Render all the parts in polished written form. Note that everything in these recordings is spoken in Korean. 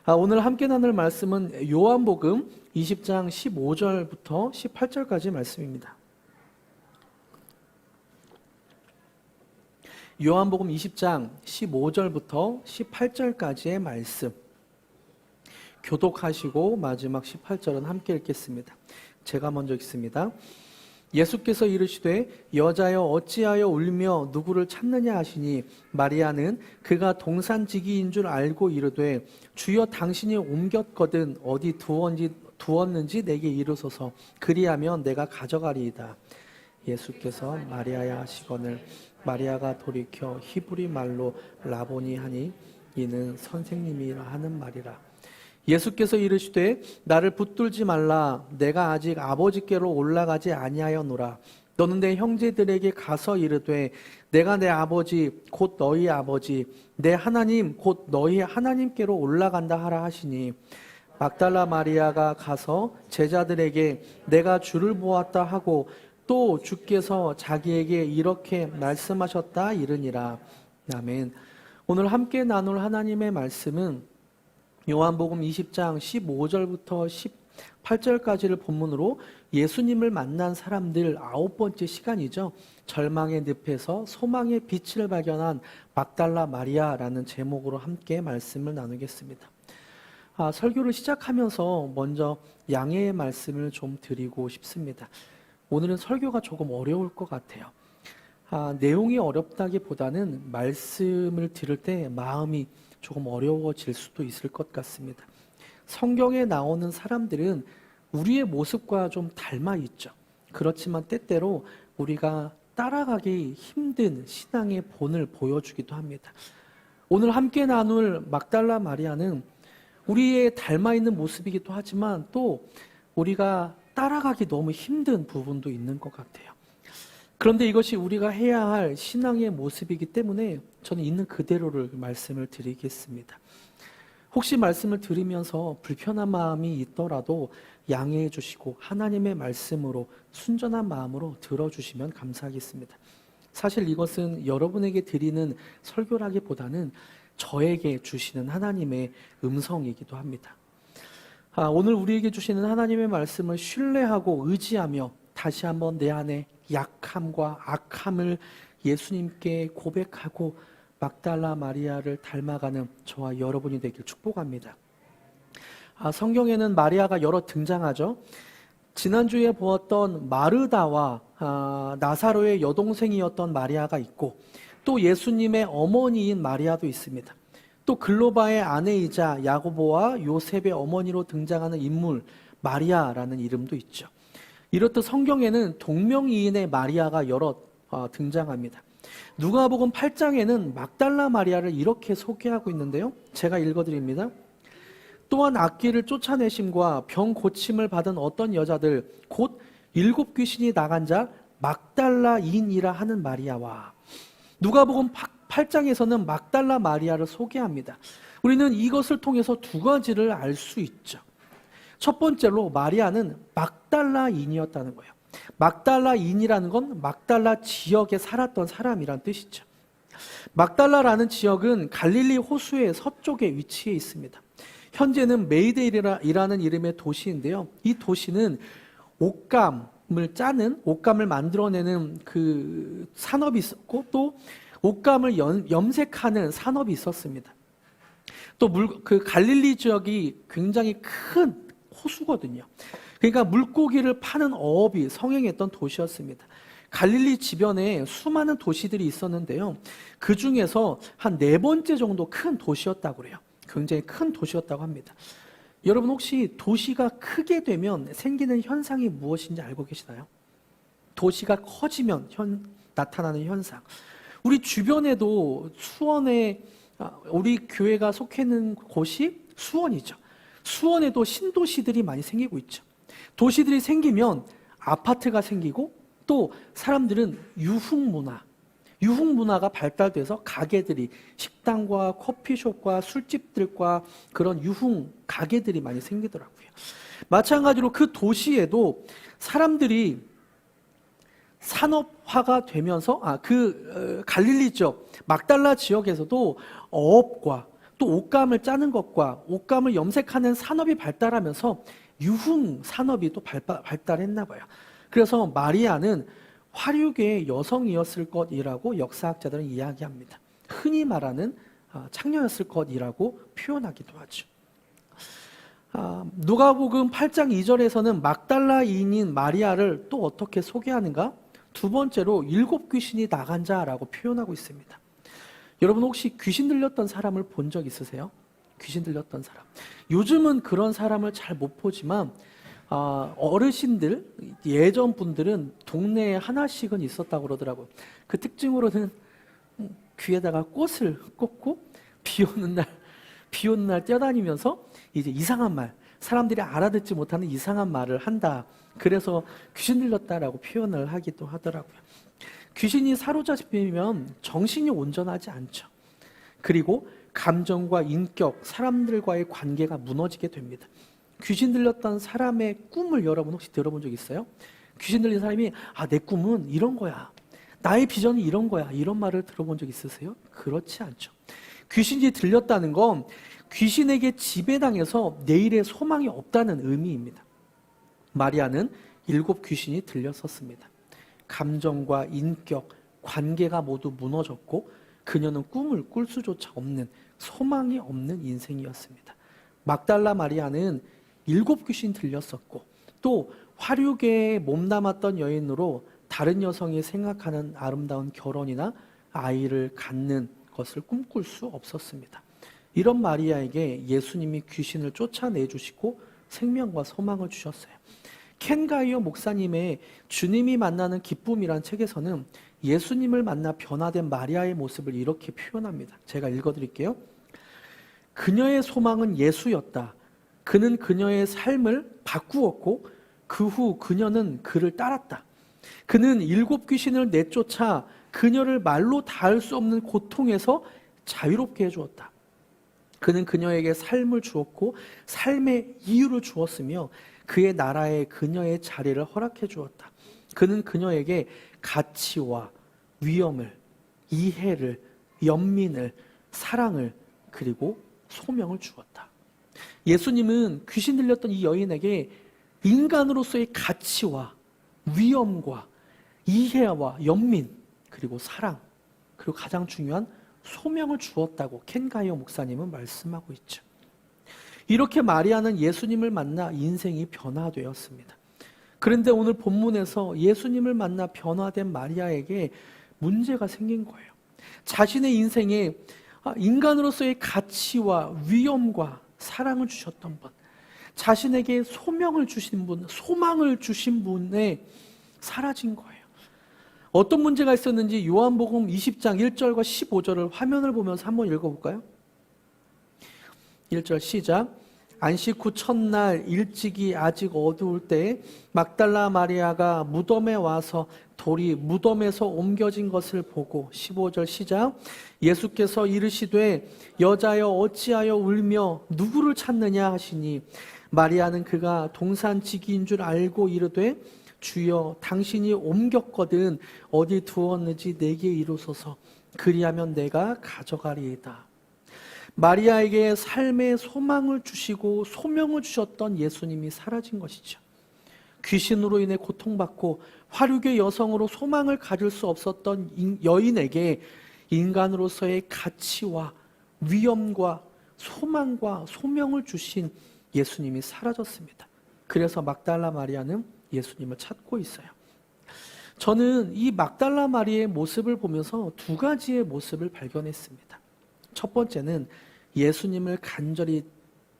오늘 함께 나눌 말씀은 요한복음 20장 15절부터 18절까지 말씀입니다. 요한복음 20장 15절부터 18절까지의 말씀, 교독하시고 마지막 18절은 함께 읽겠습니다. 제가 먼저 읽습니다. 예수께서 이르시되 여자여 어찌하여 울며 누구를 찾느냐 하시니 마리아는 그가 동산지기인 줄 알고 이르되 주여 당신이 옮겼거든 어디 두었는지 내게 이르소서 그리하면 내가 가져가리이다. 예수께서 마리아야 하시거늘 마리아가 돌이켜 히브리 말로 라보니 하니 이는 선생님이라 하는 말이라. 예수께서 이르시되 나를 붙들지 말라. 내가 아직 아버지께로 올라가지 아니하였노라. 너는 내 형제들에게 가서 이르되 내가 내 아버지 곧 너희 아버지 내 하나님 곧 너희 하나님께로 올라간다 하라 하시니 막달라 마리아가 가서 제자들에게 내가 주를 보았다 하고 또 주께서 자기에게 이렇게 말씀하셨다 이르니라. 아멘. 오늘 함께 나눌 하나님의 말씀은 요한복음 20장 15절부터 18절까지를 본문으로 예수님을 만난 사람들 9번째 시간이죠. 절망의 늪에서 소망의 빛을 발견한 막달라 마리아라는 제목으로 함께 말씀을 나누겠습니다. 설교를 시작하면서 먼저 양해의 말씀을 좀 드리고 싶습니다. 오늘은 설교가 조금 어려울 것 같아요. 내용이 어렵다기보다는 말씀을 들을 때 마음이 조금 어려워질 수도 있을 것 같습니다. 성경에 나오는 사람들은 우리의 모습과 좀 닮아 있죠. 그렇지만 때때로 우리가 따라가기 힘든 신앙의 본을 보여주기도 합니다. 오늘 함께 나눌 막달라 마리아는 우리의 닮아 있는 모습이기도 하지만 또 우리가 따라가기 너무 힘든 부분도 있는 것 같아요. 그런데 이것이 우리가 해야 할 신앙의 모습이기 때문에 저는 있는 그대로를 말씀을 드리겠습니다. 혹시 말씀을 들으면서 불편한 마음이 있더라도 양해해 주시고 하나님의 말씀으로 순전한 마음으로 들어주시면 감사하겠습니다. 사실 이것은 여러분에게 드리는 설교라기보다는 저에게 주시는 하나님의 음성이기도 합니다. 오늘 우리에게 주시는 하나님의 말씀을 신뢰하고 의지하며 다시 한번 내 안에 약함과 악함을 예수님께 고백하고 막달라 마리아를 닮아가는 저와 여러분이 되길 축복합니다. 성경에는 마리아가 여러 등장하죠. 지난주에 보았던 마르다와 나사로의 여동생이었던 마리아가 있고 또 예수님의 어머니인 마리아도 있습니다. 또 글로바의 아내이자 야고보와 요셉의 어머니로 등장하는 인물 마리아라는 이름도 있죠. 이렇듯 성경에는 동명이인의 마리아가 여러 등장합니다. 누가복음 8장에는 막달라 마리아를 이렇게 소개하고 있는데요. 제가 읽어드립니다. 또한 악귀를 쫓아내심과 병 고침을 받은 어떤 여자들 곧 7 귀신이 나간 자 막달라인이라 하는 마리아와 누가복음 8장에서는 막달라 마리아를 소개합니다. 우리는 이것을 통해서 두 가지를 알 수 있죠. 첫 번째로 마리아는 막달라인이었다는 거예요. 막달라인이라는 건 막달라 지역에 살았던 사람이란 뜻이죠. 막달라라는 지역은 갈릴리 호수의 서쪽에 위치해 있습니다. 현재는 메이데이라는 이름의 도시인데요. 이 도시는 옷감을 만들어내는 그 산업이 있었고 또 옷감을 염색하는 산업이 있었습니다. 또 그 갈릴리 지역이 굉장히 큰 호수거든요. 그러니까 물고기를 파는 어업이 성행했던 도시였습니다. 갈릴리 지변에 수많은 도시들이 있었는데요. 그 중에서 한 4번째 정도 큰 도시였다고 그래요. 굉장히 큰 도시였다고 합니다. 여러분 혹시 도시가 크게 되면 생기는 현상이 무엇인지 알고 계시나요? 도시가 커지면 나타나는 현상. 우리 주변에도 우리 교회가 속해 있는 곳이 수원이죠. 수원에도 신도시들이 많이 생기고 있죠. 도시들이 생기면 아파트가 생기고 또 사람들은 유흥문화가 발달돼서 가게들이 식당과 커피숍과 술집들과 그런 유흥 가게들이 많이 생기더라고요. 마찬가지로 그 도시에도 사람들이 산업화가 되면서 갈릴리 지역, 막달라 지역에서도 어업과 또 옷감을 짜는 것과 옷감을 염색하는 산업이 발달하면서 유흥 산업이 또 발달했나 봐요. 그래서 마리아는 화류계의 여성이었을 것이라고 역사학자들은 이야기합니다. 흔히 말하는 창녀였을 것이라고 표현하기도 하죠. 누가복음 8장 2절에서는 막달라인인 마리아를 또 어떻게 소개하는가? 두 번째로 7 귀신이 나간 자라고 표현하고 있습니다. 여러분 혹시 귀신 들렸던 사람을 본 적 있으세요? 귀신 들렸던 사람. 요즘은 그런 사람을 잘 못 보지만 어르신들, 예전 분들은 동네에 하나씩은 있었다고 그러더라고요. 그 특징으로는 귀에다가 꽃을 꽂고 비 오는 날 뛰어다니면서 이제 이상한 말, 사람들이 알아듣지 못하는 이상한 말을 한다. 그래서 귀신 들렸다라고 표현을 하기도 하더라고요. 귀신이 사로잡히면 정신이 온전하지 않죠. 그리고 감정과 인격, 사람들과의 관계가 무너지게 됩니다. 귀신 들렸던 사람의 꿈을 여러분 혹시 들어본 적 있어요? 귀신 들린 사람이 내 꿈은 이런 거야. 나의 비전이 이런 거야. 이런 말을 들어본 적 있으세요? 그렇지 않죠. 귀신이 들렸다는 건 귀신에게 지배당해서 내일의 소망이 없다는 의미입니다. 마리아는 7 귀신이 들렸었습니다. 감정과 인격, 관계가 모두 무너졌고 그녀는 꿈을 꿀 수조차 없는, 소망이 없는 인생이었습니다. 막달라 마리아는 7 귀신 들렸었고 또 화류계에 몸담았던 여인으로 다른 여성이 생각하는 아름다운 결혼이나 아이를 갖는 것을 꿈꿀 수 없었습니다. 이런 마리아에게 예수님이 귀신을 쫓아내주시고 생명과 소망을 주셨어요. 켄 가이어 목사님의 주님이 만나는 기쁨이란 책에서는 예수님을 만나 변화된 마리아의 모습을 이렇게 표현합니다. 제가 읽어드릴게요. 그녀의 소망은 예수였다. 그는 그녀의 삶을 바꾸었고 그 후 그녀는 그를 따랐다. 그는 7 귀신을 내쫓아 그녀를 말로 닿을 수 없는 고통에서 자유롭게 해주었다. 그는 그녀에게 삶을 주었고 삶의 이유를 주었으며 그의 나라에 그녀의 자리를 허락해 주었다. 그는 그녀에게 가치와 위엄을, 이해를, 연민을, 사랑을, 그리고 소명을 주었다. 예수님은 귀신 들렸던 이 여인에게 인간으로서의 가치와 위엄과 이해와 연민, 그리고 사랑, 그리고 가장 중요한 소명을 주었다고 켄 가이어 목사님은 말씀하고 있죠. 이렇게 마리아는 예수님을 만나 인생이 변화되었습니다. 그런데 오늘 본문에서 예수님을 만나 변화된 마리아에게 문제가 생긴 거예요. 자신의 인생에 인간으로서의 가치와 위엄과 사랑을 주셨던 분, 자신에게 소명을 주신 분, 소망을 주신 분에 사라진 거예요. 어떤 문제가 있었는지 요한복음 20장 1절과 15절을 화면을 보면서 한번 읽어볼까요? 1절 시작. 안식 후 첫날 일찍이 아직 어두울 때 막달라 마리아가 무덤에 와서 돌이 무덤에서 옮겨진 것을 보고 15절 시작. 예수께서 이르시되 여자여 어찌하여 울며 누구를 찾느냐 하시니 마리아는 그가 동산지기인 줄 알고 이르되 주여 당신이 옮겼거든 어디 두었는지 내게 이루소서 그리하면 내가 가져가리이다. 마리아에게 삶의 소망을 주시고 소명을 주셨던 예수님이 사라진 것이죠. 귀신으로 인해 고통받고 화류계 여성으로 소망을 가질 수 없었던 여인에게 인간으로서의 가치와 위엄과 소망과 소명을 주신 예수님이 사라졌습니다. 그래서 막달라 마리아는 예수님을 찾고 있어요. 저는 이 막달라 마리아의 모습을 보면서 2 가지의 모습을 발견했습니다. 첫 번째는 예수님을 간절히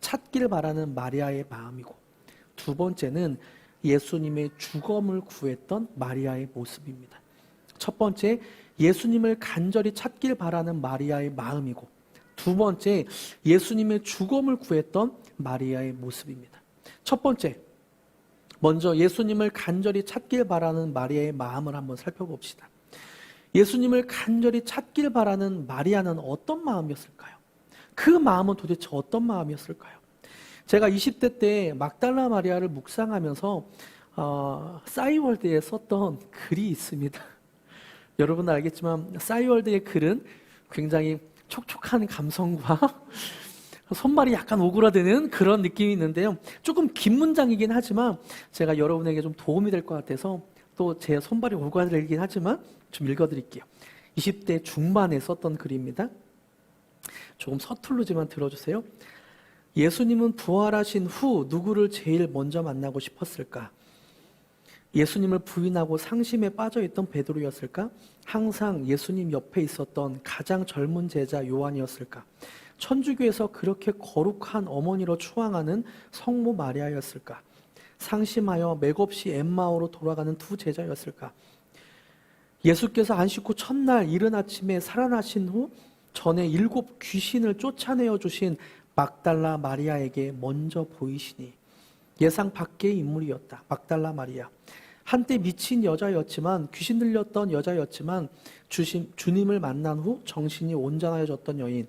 찾길 바라는 마리아의 마음이고, 2 번째는 예수님의 죽음을 구했던 마리아의 모습입니다. 첫 번째, 예수님을 간절히 찾길 바라는 마리아의 마음이고, 2 번째, 예수님의 죽음을 구했던 마리아의 모습입니다. 첫 번째, 먼저 예수님을 간절히 찾길 바라는 마리아의 마음을 한번 살펴봅시다. 예수님을 간절히 찾길 바라는 마리아는 어떤 마음이었을까요? 그 마음은 도대체 어떤 마음이었을까요? 제가 20대 때 막달라 마리아를 묵상하면서 싸이월드에 썼던 글이 있습니다. 여러분 알겠지만 싸이월드의 글은 굉장히 촉촉한 감성과 손발이 약간 오그라드는 그런 느낌이 있는데요. 조금 긴 문장이긴 하지만 제가 여러분에게 좀 도움이 될 것 같아서 또 제 손발이 오그라들긴 하지만 좀 읽어드릴게요. 20대 중반에 썼던 글입니다. 조금 서툴르지만 들어주세요. 예수님은 부활하신 후 누구를 제일 먼저 만나고 싶었을까? 예수님을 부인하고 상심에 빠져있던 베드로였을까? 항상 예수님 옆에 있었던 가장 젊은 제자 요한이었을까? 천주교에서 그렇게 거룩한 어머니로 추앙하는 성모 마리아였을까? 상심하여 맥없이 엠마오로 돌아가는 두 제자였을까? 예수께서 안식 후 첫날 이른 아침에 살아나신 후 전에 7 귀신을 쫓아내어 주신 막달라 마리아에게 먼저 보이시니 예상 밖의 인물이었다. 막달라 마리아. 한때 미친 여자였지만 귀신 들렸던 여자였지만 주님을 만난 후 정신이 온전해졌던 여인.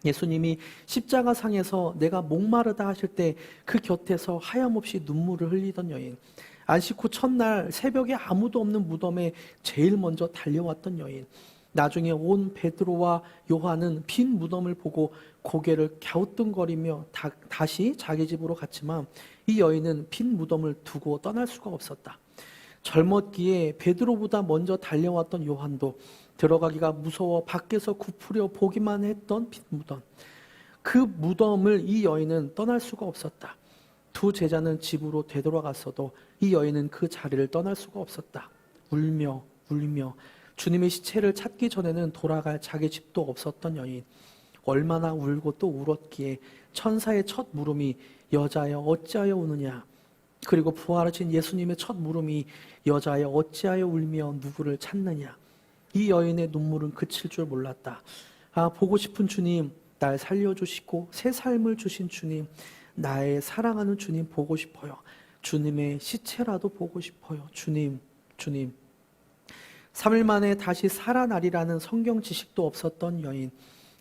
예수님이 십자가상에서 내가 목마르다 하실 때 그 곁에서 하염없이 눈물을 흘리던 여인. 안식 후 첫날 새벽에 아무도 없는 무덤에 제일 먼저 달려왔던 여인. 나중에 온 베드로와 요한은 빈 무덤을 보고 고개를 갸우뚱거리며 다시 자기 집으로 갔지만 이 여인은 빈 무덤을 두고 떠날 수가 없었다. 젊었기에 베드로보다 먼저 달려왔던 요한도 들어가기가 무서워 밖에서 굽으려 보기만 했던 빈 무덤. 그 무덤을 이 여인은 떠날 수가 없었다. 두 제자는 집으로 되돌아갔어도 이 여인은 그 자리를 떠날 수가 없었다. 울며 주님의 시체를 찾기 전에는 돌아갈 자기 집도 없었던 여인. 얼마나 울고 또 울었기에 천사의 첫 물음이 여자여 어찌하여 우느냐. 그리고 부활하신 예수님의 첫 물음이 여자여 어찌하여 울며 누구를 찾느냐. 이 여인의 눈물은 그칠 줄 몰랐다. 보고 싶은 주님, 날 살려주시고 새 삶을 주신 주님, 나의 사랑하는 주님 보고 싶어요. 주님의 시체라도 보고 싶어요. 주님. 3일 만에 다시 살아나리라는 성경 지식도 없었던 여인.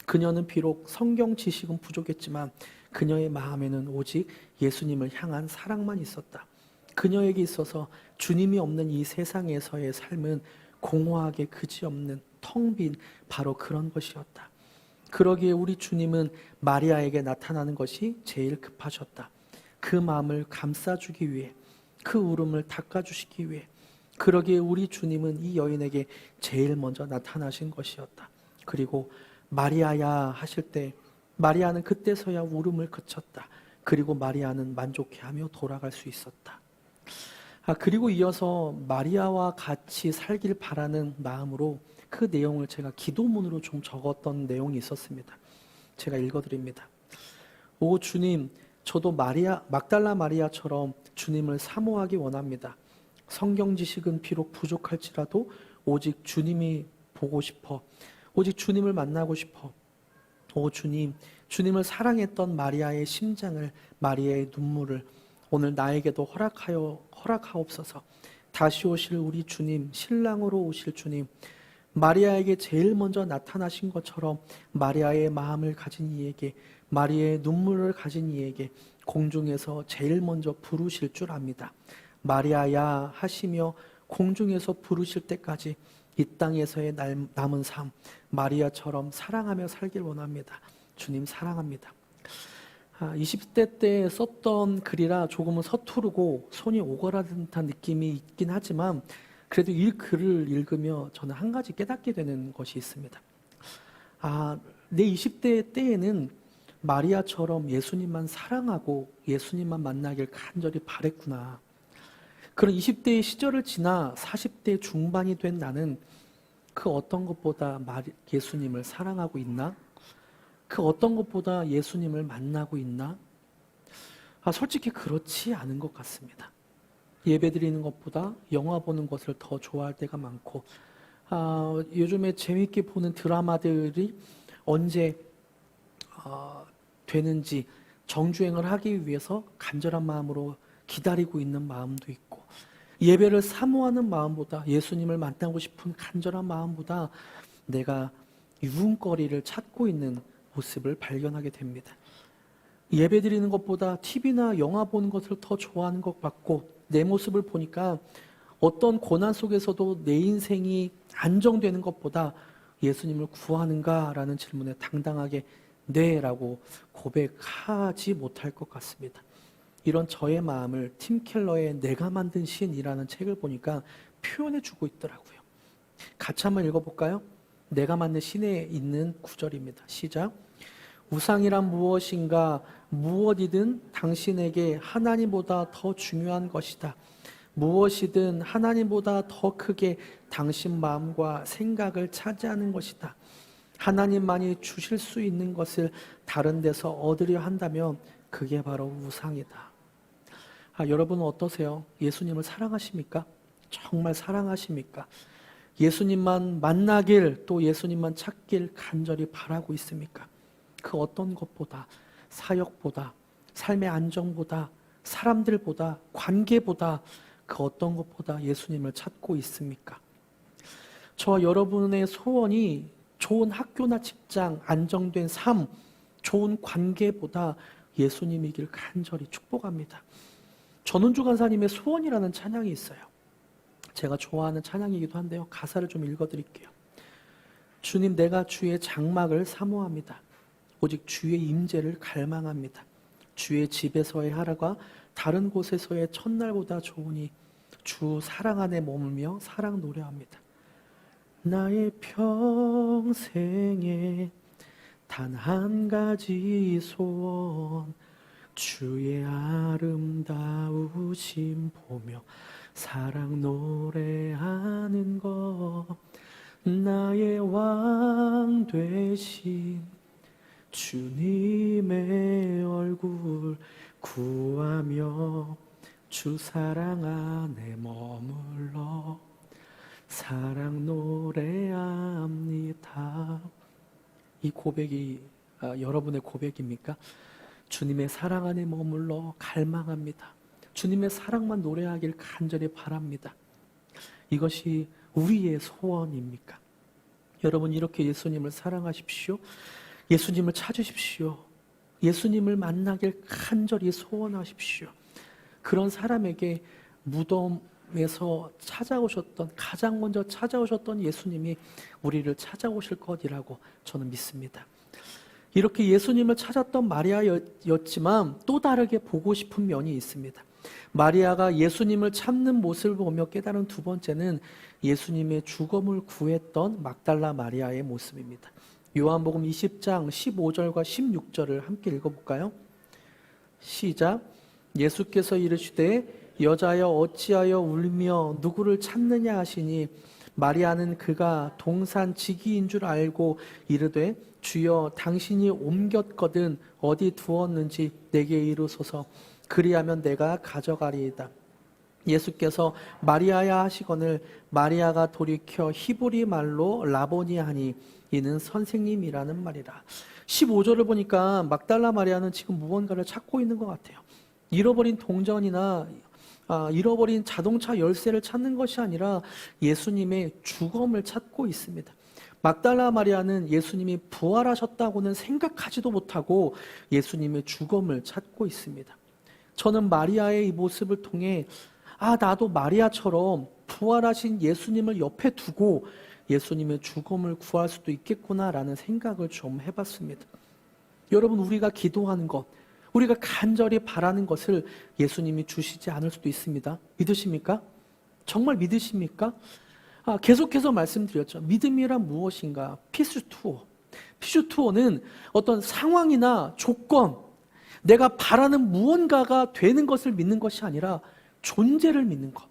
그녀는 비록 성경 지식은 부족했지만 그녀의 마음에는 오직 예수님을 향한 사랑만 있었다. 그녀에게 있어서 주님이 없는 이 세상에서의 삶은 공허하게 그지없는 텅 빈 바로 그런 것이었다. 그러기에 우리 주님은 마리아에게 나타나는 것이 제일 급하셨다. 그 마음을 감싸주기 위해, 그 울음을 닦아주시기 위해. 그러기에 우리 주님은 이 여인에게 제일 먼저 나타나신 것이었다. 그리고 마리아야 하실 때 마리아는 그때서야 울음을 그쳤다. 그리고 마리아는 만족해하며 돌아갈 수 있었다. 그리고 이어서 마리아와 같이 살길 바라는 마음으로 그 내용을 제가 기도문으로 좀 적었던 내용이 있었습니다. 제가 읽어드립니다. 오 주님, 저도 막달라 마리아처럼 주님을 사모하기 원합니다. 성경 지식은 비록 부족할지라도 오직 주님이 보고 싶어. 오직 주님을 만나고 싶어. 오 주님, 주님을 사랑했던 마리아의 심장을, 마리아의 눈물을 오늘 나에게도 허락하옵소서. 다시 오실 우리 주님, 신랑으로 오실 주님, 마리아에게 제일 먼저 나타나신 것처럼 마리아의 마음을 가진 이에게, 마리아의 눈물을 가진 이에게 공중에서 제일 먼저 부르실 줄 압니다. 마리아야 하시며 공중에서 부르실 때까지 이 땅에서의 남은 삶, 마리아처럼 사랑하며 살길 원합니다. 주님 사랑합니다. 20대 때 썼던 글이라 조금은 서투르고 손이 오그라든 듯한 느낌이 있긴 하지만 그래도 이 글을 읽으며 저는 한 가지 깨닫게 되는 것이 있습니다. 내 20대 때에는 마리아처럼 예수님만 사랑하고 예수님만 만나길 간절히 바랬구나. 그런 20대의 시절을 지나 40대 중반이 된 나는 그 어떤 것보다 예수님을 사랑하고 있나? 그 어떤 것보다 예수님을 만나고 있나? 솔직히 그렇지 않은 것 같습니다. 예배 드리는 것보다 영화 보는 것을 더 좋아할 때가 많고, 요즘에 재밌게 보는 드라마들이 언제 되는지 정주행을 하기 위해서 간절한 마음으로 기다리고 있는 마음도 있고, 예배를 사모하는 마음보다, 예수님을 만나고 싶은 간절한 마음보다 내가 유흥거리를 찾고 있는 모습을 발견하게 됩니다. 예배 드리는 것보다 TV나 영화 보는 것을 더 좋아하는 것 같고, 내 모습을 보니까 어떤 고난 속에서도 내 인생이 안정되는 것보다 예수님을 구하는가라는 질문에 당당하게 네라고 고백하지 못할 것 같습니다. 이런 저의 마음을 팀 켈러의 내가 만든 신이라는 책을 보니까 표현해 주고 있더라고요. 같이 한번 읽어볼까요? 내가 만든 신에 있는 구절입니다. 시작. 우상이란 무엇인가? 무엇이든 당신에게 하나님보다 더 중요한 것이다. 무엇이든 하나님보다 더 크게 당신 마음과 생각을 차지하는 것이다. 하나님만이 주실 수 있는 것을 다른 데서 얻으려 한다면 그게 바로 우상이다. 여러분은 어떠세요? 예수님을 사랑하십니까? 정말 사랑하십니까? 예수님만 만나길, 또 예수님만 찾길 간절히 바라고 있습니까? 그 어떤 것보다, 사역보다, 삶의 안정보다, 사람들보다, 관계보다, 그 어떤 것보다 예수님을 찾고 있습니까? 저와 여러분의 소원이 좋은 학교나 직장, 안정된 삶, 좋은 관계보다 예수님이길 간절히 축복합니다. 전은주 간사님의 소원이라는 찬양이 있어요. 제가 좋아하는 찬양이기도 한데요. 가사를 좀 읽어드릴게요. 주님, 내가 주의 장막을 사모합니다. 오직 주의 임재를 갈망합니다. 주의 집에서의 하루가 다른 곳에서의 첫날보다 좋으니 주 사랑 안에 머물며 사랑 노래합니다. 나의 평생에 단 한 가지 소원, 주의 아름다우심 보며 사랑 노래하는 것. 나의 왕 되신 주님의 얼굴 구하며 주 사랑 안에 머물러 사랑 노래합니다. 이 고백이 여러분의 고백입니까? 주님의 사랑 안에 머물러 갈망합니다. 주님의 사랑만 노래하길 간절히 바랍니다. 이것이 우리의 소원입니까? 여러분, 이렇게 예수님을 사랑하십시오. 예수님을 찾으십시오. 예수님을 만나길 간절히 소원하십시오. 그런 사람에게 무덤에서 찾아오셨던, 가장 먼저 찾아오셨던 예수님이 우리를 찾아오실 것이라고 저는 믿습니다. 이렇게 예수님을 찾았던 마리아였지만 또 다르게 보고 싶은 면이 있습니다. 마리아가 예수님을 찾는 모습을 보며 깨달은 두 번째는 예수님의 죽음을 구했던 막달라 마리아의 모습입니다. 요한복음 20장 15절과 16절을 함께 읽어볼까요? 시작. 예수께서 이르시되 여자여 어찌하여 울며 누구를 찾느냐 하시니 마리아는 그가 동산 지기인 줄 알고 이르되 주여 당신이 옮겼거든 어디 두었는지 내게 이르소서 그리하면 내가 가져가리이다. 예수께서 마리아야 하시거늘 마리아가 돌이켜 히브리 말로 라보니 하니 이는 선생님이라는 말이라. 15절을 보니까 막달라 마리아는 지금 무언가를 찾고 있는 것 같아요. 잃어버린 동전이나 잃어버린 자동차 열쇠를 찾는 것이 아니라 예수님의 죽음을 찾고 있습니다. 막달라 마리아는 예수님이 부활하셨다고는 생각하지도 못하고 예수님의 죽음을 찾고 있습니다. 저는 마리아의 이 모습을 통해 나도 마리아처럼 부활하신 예수님을 옆에 두고 예수님의 죽음을 구할 수도 있겠구나라는 생각을 좀 해봤습니다. 여러분, 우리가 기도하는 것, 우리가 간절히 바라는 것을 예수님이 주시지 않을 수도 있습니다. 믿으십니까? 정말 믿으십니까? 계속해서 말씀드렸죠. 믿음이란 무엇인가? 피스투어. 피스투어는 어떤 상황이나 조건, 내가 바라는 무언가가 되는 것을 믿는 것이 아니라 존재를 믿는 것.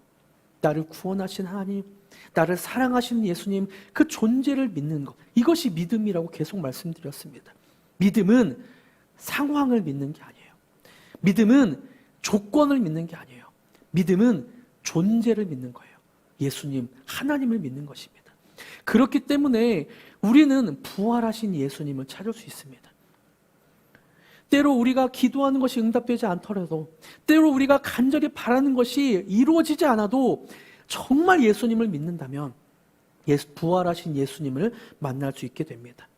나를 구원하신 하나님, 나를 사랑하시는 예수님, 그 존재를 믿는 것. 이것이 믿음이라고 계속 말씀드렸습니다. 믿음은 상황을 믿는 게 아니에요. 믿음은 조건을 믿는 게 아니에요. 믿음은 존재를 믿는 거예요. 예수님, 하나님을 믿는 것입니다. 그렇기 때문에 우리는 부활하신 예수님을 찾을 수 있습니다. 때로 우리가 기도하는 것이 응답되지 않더라도, 때로 우리가 간절히 바라는 것이 이루어지지 않아도 정말 예수님을 믿는다면 부활하신 예수님을 만날 수 있게 됩니다.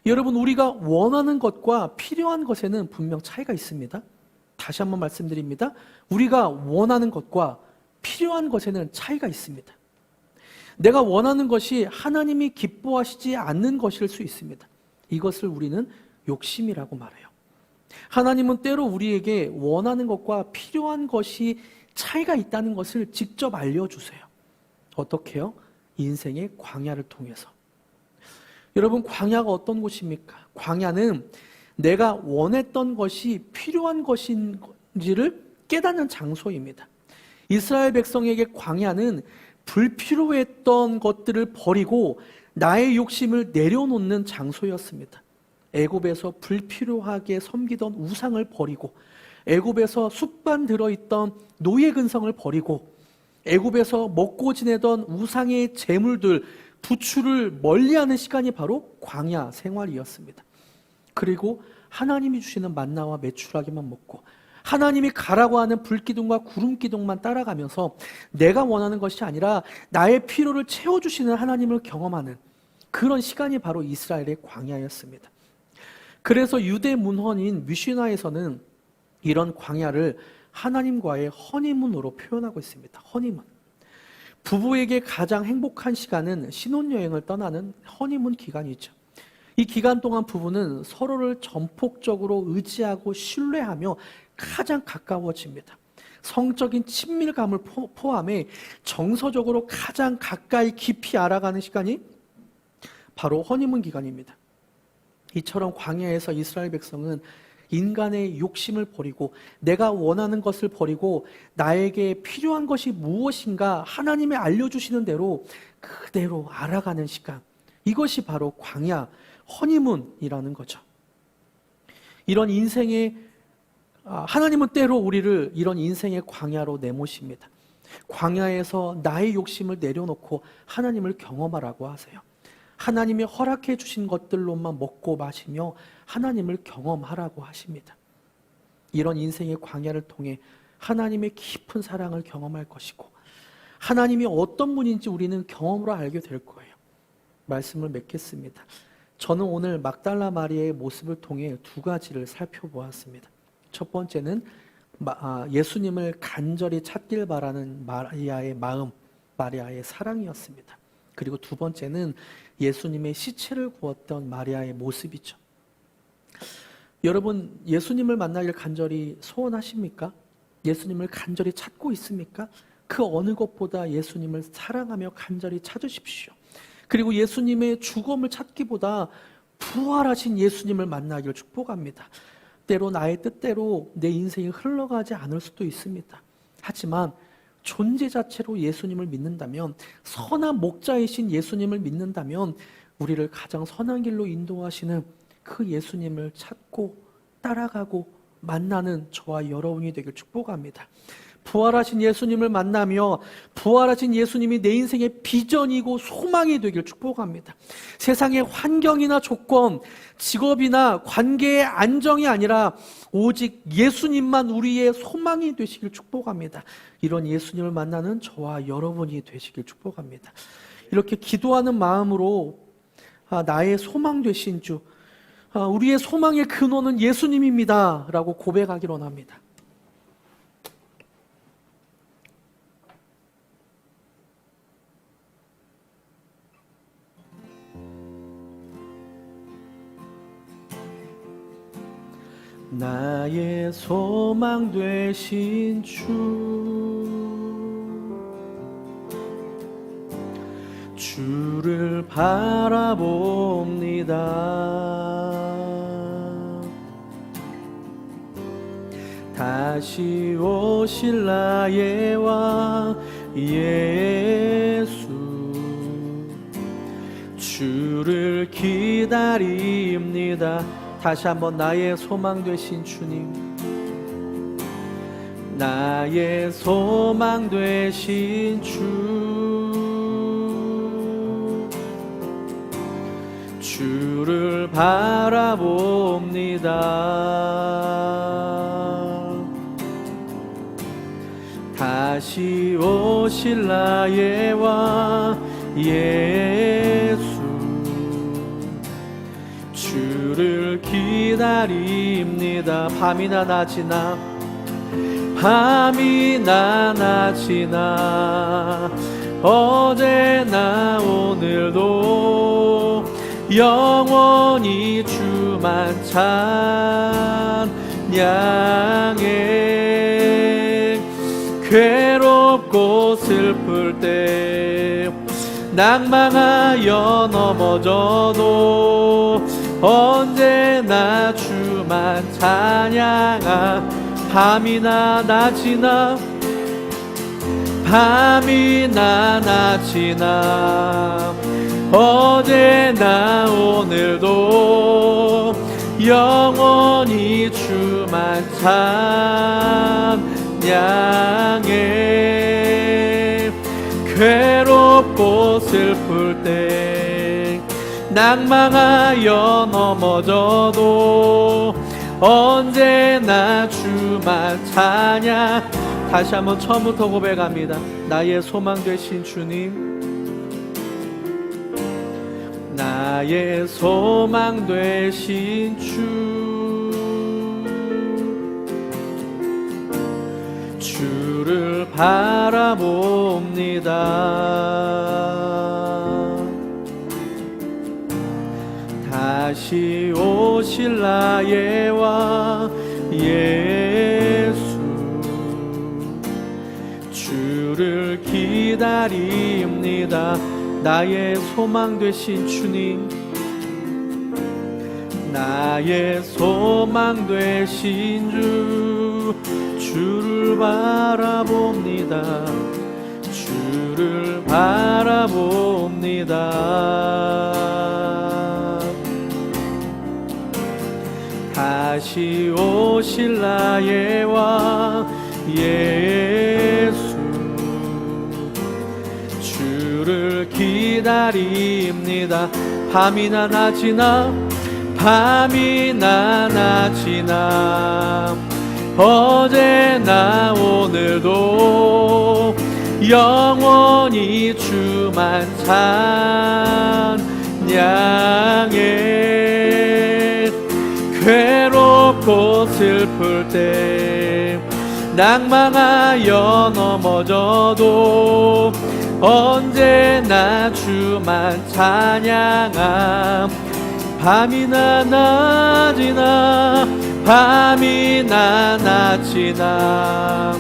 여러분, 우리가 원하는 것과 필요한 것에는 분명 차이가 있습니다. 다시 한번 말씀드립니다. 우리가 원하는 것과 필요한 것에는 차이가 있습니다. 내가 원하는 것이 하나님이 기뻐하시지 않는 것일 수 있습니다. 이것을 우리는 욕심이라고 말해요. 하나님은 때로 우리에게 원하는 것과 필요한 것이 차이가 있다는 것을 직접 알려주세요. 어떻게요? 인생의 광야를 통해서. 여러분, 광야가 어떤 곳입니까? 광야는 내가 원했던 것이 필요한 것인지를 깨닫는 장소입니다. 이스라엘 백성에게 광야는 불필요했던 것들을 버리고 나의 욕심을 내려놓는 장소였습니다. 애굽에서 불필요하게 섬기던 우상을 버리고, 애굽에서 숲만 들어있던 노예 근성을 버리고, 애굽에서 먹고 지내던 우상의 재물들, 부추를 멀리하는 시간이 바로 광야 생활이었습니다. 그리고 하나님이 주시는 만나와 메추라기만 먹고, 하나님이 가라고 하는 불기둥과 구름기둥만 따라가면서 내가 원하는 것이 아니라 나의 필요를 채워주시는 하나님을 경험하는 그런 시간이 바로 이스라엘의 광야였습니다. 그래서 유대 문헌인 미시나에서는 이런 광야를 하나님과의 허니문으로 표현하고 있습니다. 허니문. 부부에게 가장 행복한 시간은 신혼여행을 떠나는 허니문 기간이죠. 이 기간 동안 부부는 서로를 전폭적으로 의지하고 신뢰하며 가장 가까워집니다. 성적인 친밀감을 포함해 정서적으로 가장 가까이 깊이 알아가는 시간이 바로 허니문 기간입니다. 이처럼 광야에서 이스라엘 백성은 인간의 욕심을 버리고 내가 원하는 것을 버리고 나에게 필요한 것이 무엇인가 하나님이 알려주시는 대로 그대로 알아가는 시간, 이것이 바로 광야, 허니문이라는 거죠. 이런 인생의 하나님은 때로 우리를 이런 인생의 광야로 내모십니다. 광야에서 나의 욕심을 내려놓고 하나님을 경험하라고 하세요. 하나님이 허락해 주신 것들로만 먹고 마시며 하나님을 경험하라고 하십니다. 이런 인생의 광야를 통해 하나님의 깊은 사랑을 경험할 것이고, 하나님이 어떤 분인지 우리는 경험으로 알게 될 거예요. 말씀을 맺겠습니다. 저는 오늘 막달라 마리아의 모습을 통해 두 가지를 살펴보았습니다. 첫 번째는 예수님을 간절히 찾길 바라는 마리아의 마음, 마리아의 사랑이었습니다. 그리고 두 번째는 예수님의 시체를 구웠던 마리아의 모습이죠. 여러분, 예수님을 만나길 간절히 소원하십니까? 예수님을 간절히 찾고 있습니까? 그 어느 것보다 예수님을 사랑하며 간절히 찾으십시오. 그리고 예수님의 죽음을 찾기보다 부활하신 예수님을 만나기를 축복합니다. 때로 나의 뜻대로 내 인생이 흘러가지 않을 수도 있습니다. 하지만 존재 자체로 예수님을 믿는다면, 선한 목자이신 예수님을 믿는다면 우리를 가장 선한 길로 인도하시는 그 예수님을 찾고 따라가고 만나는 저와 여러분이 되길 축복합니다. 부활하신 예수님을 만나며 부활하신 예수님이 내 인생의 비전이고 소망이 되길 축복합니다. 세상의 환경이나 조건, 직업이나 관계의 안정이 아니라 오직 예수님만 우리의 소망이 되시길 축복합니다. 이런 예수님을 만나는 저와 여러분이 되시길 축복합니다. 이렇게 기도하는 마음으로 나의 소망 되신 주, 우리의 소망의 근원은 예수님입니다 라고 고백하기로 합니다. 나의 소망 되신 주를 바라봅니다. 다시 오실 나의 왕 예수, 주를 기다립니다. 다시 한번 나의 소망 되신 주님, 나의 소망 되신 주를 바라봅니다. 다시 오실 나의 왕 예수, 주를 기다립니다. 밤이나 낮이나 어제나 오늘도 영원히 주만 찬양해. 괴롭고 슬플 때 낭망하여 넘어져도 언제나 주만 찬양하. 밤이나 낮이나 밤이나 낮이나 어제나 오늘도 영원히 주만 찬양해. 괴롭고 슬플 때 낭망하여 넘어져도 언제나 주만 찬양. 다시 한번 처음부터 고백합니다. 나의 소망 되신 주님, 나의 소망 되신 주, 주를 바라봅니다. 다시 오실 나의 왕 예수, 주를 기다립니다. 나의 소망 되신 주님, 나의 소망 되신 주, 주를 바라봅니다. 주를 바라봅니다. 다시 오실 나의 왕 예수, 주를 기다립니다. 밤이나 낮이나 밤이나 낮이나 어제나 오늘도 영원히 주만 찬양해. 괴롭고 슬플 때 낭망하여 넘어져도 언제나 주만 찬양함. 밤이나 낮이나 밤이나 낮이나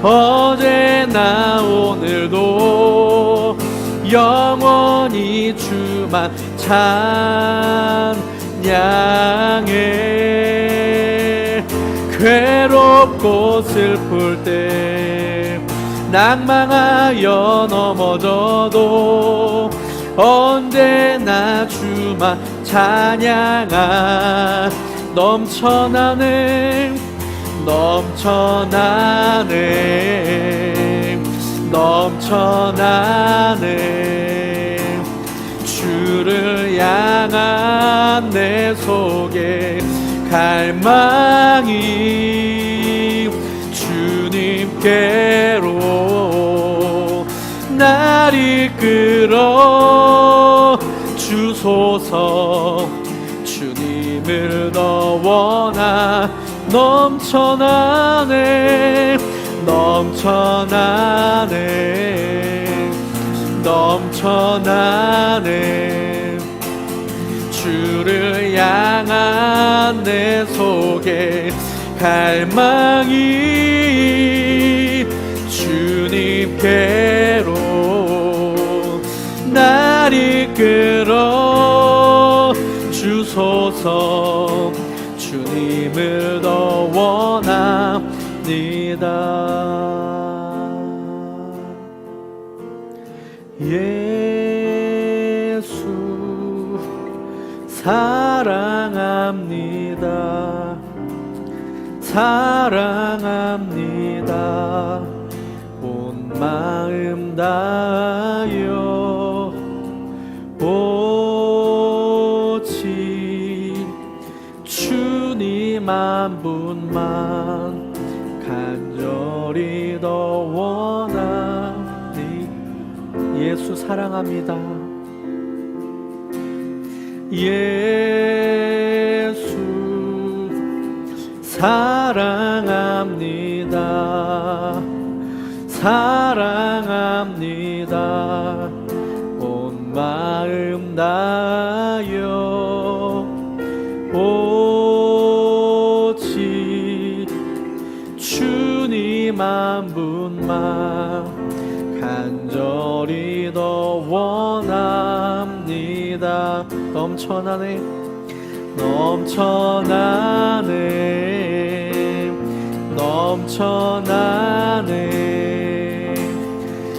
어제나 오늘도 영원히 주만 찬양해. 괴롭고 슬플 때 낭망하여 넘어져도 언제나 주만 찬양하. 넘쳐나네 넘쳐나네 넘쳐나네. 주를 향한 내 속에 갈망이 주님께로 날 이끌어 주소서. 주님을 더 원하. 넘쳐나네 넘쳐나네 넘쳐나네. 주를 향한 내 속에 갈망이 주님께로 날 이끌어 주소서. 주님을 더 원합니다. 예수 사랑합니다. 사랑합니다. 온 마음 다하여 오직 주님 한 분만 간절히 더 원하니. 예수 사랑합니다. 예수 사랑합니다. 사랑합니다. 사랑합니다. 온 마음 다하여 오직 주님 한 분만 간절히 더 원합니다. 넘쳐나네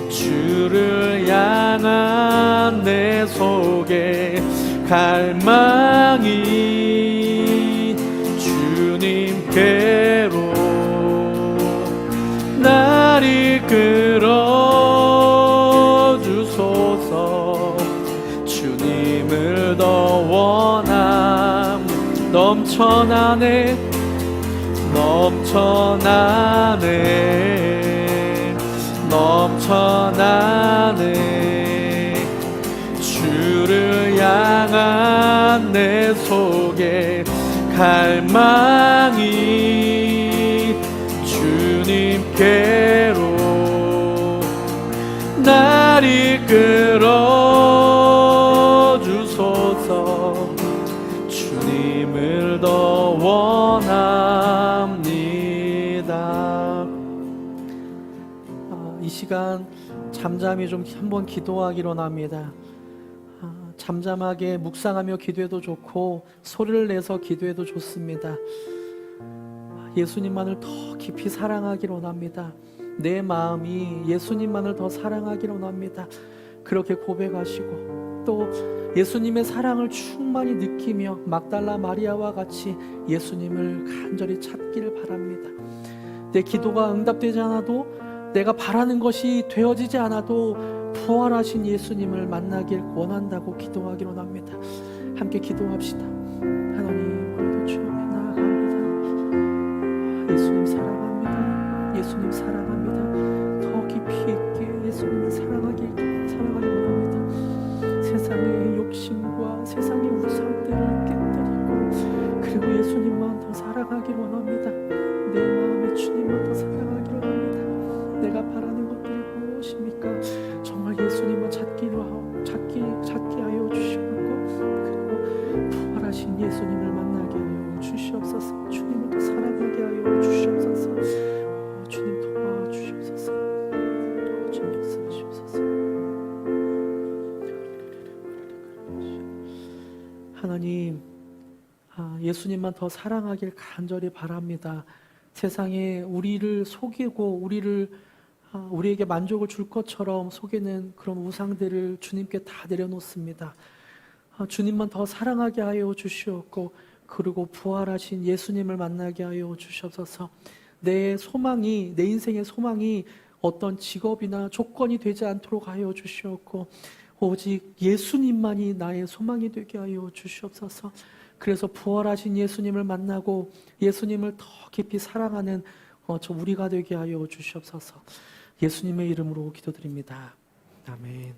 주를 향한 내 속에 갈망이 주님께로 날 이끌어 주소서. 주님을 더 원함 넘쳐나네 주를 향한 내 속에 갈망이 주님께로 날 이끌어 주소서. 주님을 더 원합니다. 이 시간 잠잠히 좀 한번 기도하기로 합니다. 잠잠하게 묵상하며 기도해도 좋고 소리를 내서 기도해도 좋습니다. 예수님만을 더 깊이 사랑하기로 합니다. 내 마음이 예수님만을 더 사랑하기로 합니다. 그렇게 고백하시고 또 예수님의 사랑을 충만히 느끼며 막달라 마리아와 같이 예수님을 간절히 찾기를 바랍니다. 내 기도가 응답되지 않아도, 내가 바라는 것이 되어지지 않아도 부활하신 예수님을 만나길 원한다고 기도하기로 합니다. 함께 기도합시다. 하나님, 오늘도 주여 나아갑니다. 예수님 사랑합니다. 예수님 사랑합니다. 더 깊이 있게 예수님을 사랑하기 원합니다. 세상의 욕심과 세상의 우상들을 깨뜨리고, 그리고 예수님만 더 사랑하기 원합니다. 내 마음에 주님만 더 사랑하기 원합니다. 내가 바라는 것들이 무엇입니까? 정말 예수님을 찾기 하여 주시옵고, 그리고 부활하신 예수님을 만나게 하여 주시옵소서. 주님을 더 사랑하게 하여 주시옵소서. 주님 도와주시옵소서. 주님 역사하시옵소서. 하나님, 예수님만 더 사랑하길 간절히 바랍니다. 세상에 우리를 속이고 우리에게 만족을 줄 것처럼 속이는 그런 우상들을 주님께 다 내려놓습니다. 주님만 더 사랑하게 하여 주시옵고, 그리고 부활하신 예수님을 만나게 하여 주시옵소서. 내 인생의 소망이 어떤 직업이나 조건이 되지 않도록 하여 주시옵고, 오직 예수님만이 나의 소망이 되게 하여 주시옵소서. 그래서 부활하신 예수님을 만나고 예수님을 더 깊이 사랑하는 우리가 되게 하여 주시옵소서. 예수님의 이름으로 기도드립니다. 아멘.